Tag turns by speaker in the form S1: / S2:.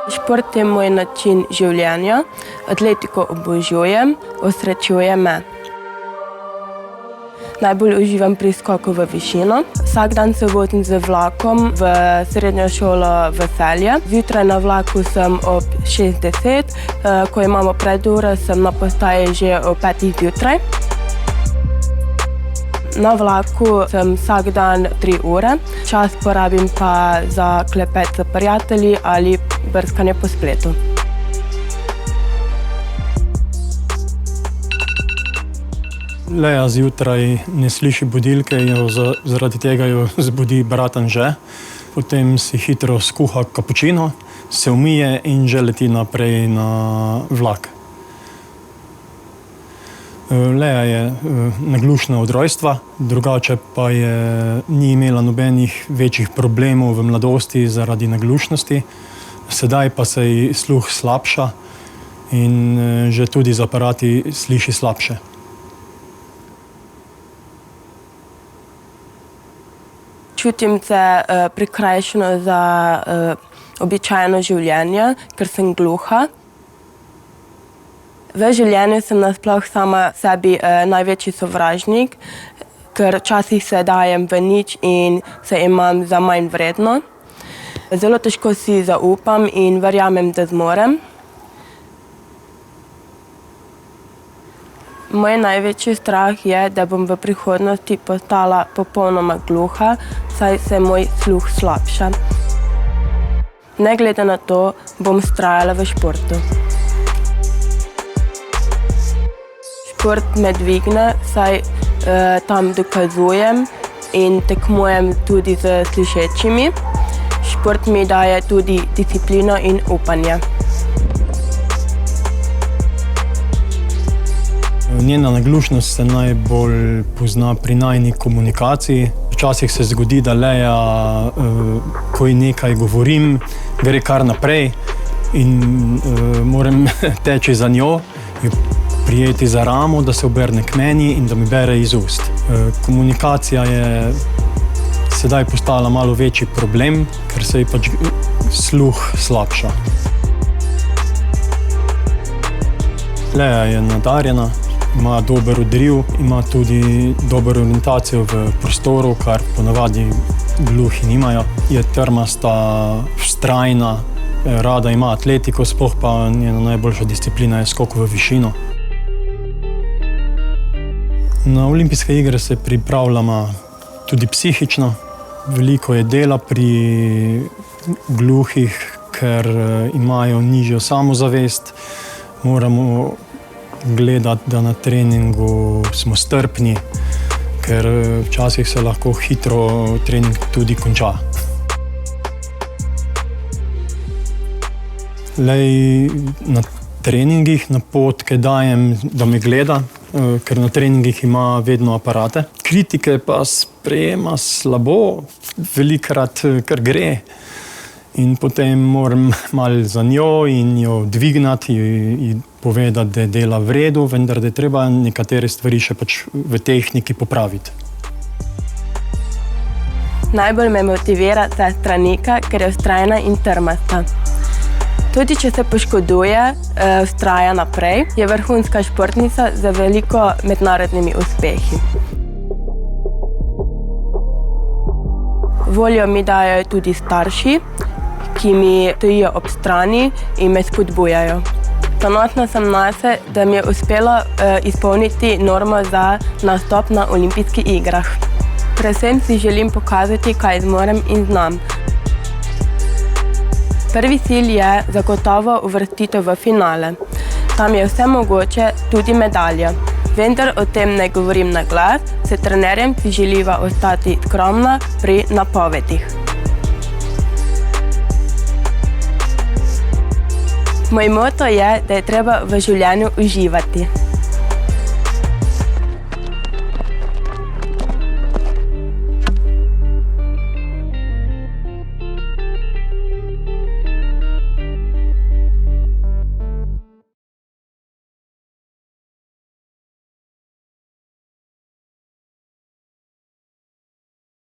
S1: Šport je moj način življenja, atletiko obožujem, osrečuje me. Najbolj uživam pri skoku v višino. Vsak dan se vozim z vlakom v srednjo šolo v Celje. Zjutraj na vlaku sem ob 6:10, ko imamo preduro, sem na postaji že ob 5 zjutraj. Na vlaku sem vsak dan 3 ure, čas porabim pa za klepet s prijatelji ali brskanje po spletu.
S2: Leja zjutraj ne sliši budilke, zaradi tega jo zbudi brat Anže. Potem si hitro skuha kapučino, se umije in že leti naprej na vlak. Leja je naglušna od rojstva, drugače pa ni imela nobenih večjih problemov v mladosti zaradi naglušnosti. Sedaj pa se ji sluh slabša in že tudi z aparati sliši slabše.
S1: Čutim se prikrajšano za običajno življenje, ker sem gluha. V življenju sem nasploh sama sebi največji sovražnik, ker včasih se dajem v nič in se imam za manj vredno. Zelo težko si zaupam in verjamem, da zmorem. Moj največji strah je, da bom v prihodnosti postala popolnoma gluha, saj se moj sluh slabša. Ne glede na to, bom vztrajala v športu. Šport me dvigne, saj tam dokazujem in tekmujem tudi s slišečimi. Šport mi daje tudi disciplino in upanje.
S2: Njena naglušnost se najbolj pozna pri najini komunikaciji. Včasih se zgodi, da Leja, ko ji nekaj govorim, gre kar naprej in moram teči za njo, jo prijeti za ramo, da se obrne k meni in da mi bere iz ust. Komunikacija je sedaj postala malo večji problem, ker se ji pač sluh slabša. Leja je nadarjena, ima dober odriv, ima tudi dobro orientacijo v prostoru, kar ponavadi gluhi nimajo. Je trmasta, vztrajna, rada ima atletiko, sploh pa njena najboljša disciplina je skok v višino. Na olimpijske igre se pripravljamo tudi psihično. Veliko je dela pri gluhih, ker imajo nižjo samozavest. Moramo gledati, da na treningu smo strpni, ker včasih se lahko hitro trening tudi konča. Lej na treningih napotke dajem, da me gleda, ker na treningih ima vedno aparate. Kritike pa sprejema slabo, velikokrat kar gre. In potem moram malo za njo in jo dvignati in povedati, da je dela v redu, vendar da je treba nekatere stvari še pač v tehniki popraviti.
S1: Najbolj me motivira sestra Nika, ker je vztrajna in trmasta. Tudi če se poškoduje, vztraja naprej, je vrhunska športnica z veliko mednarodnimi uspehi. Voljo mi dajo tudi starši, ki mi stojijo ob strani in me spodbujajo. Ponosna sem nase, da mi je uspelo izpolniti normo za nastop na olimpijskih igrah. Predvsem si želim pokazati, kaj zmorem in znam. Prvi cilj je zagotovo uvrstitev v finale. Tam je vse mogoče, tudi medalja. Vendar o tem ne govorim na glas, s trenerjem si želiva ostati skromna pri napovedih. Moj moto je, da je treba v življenju uživati.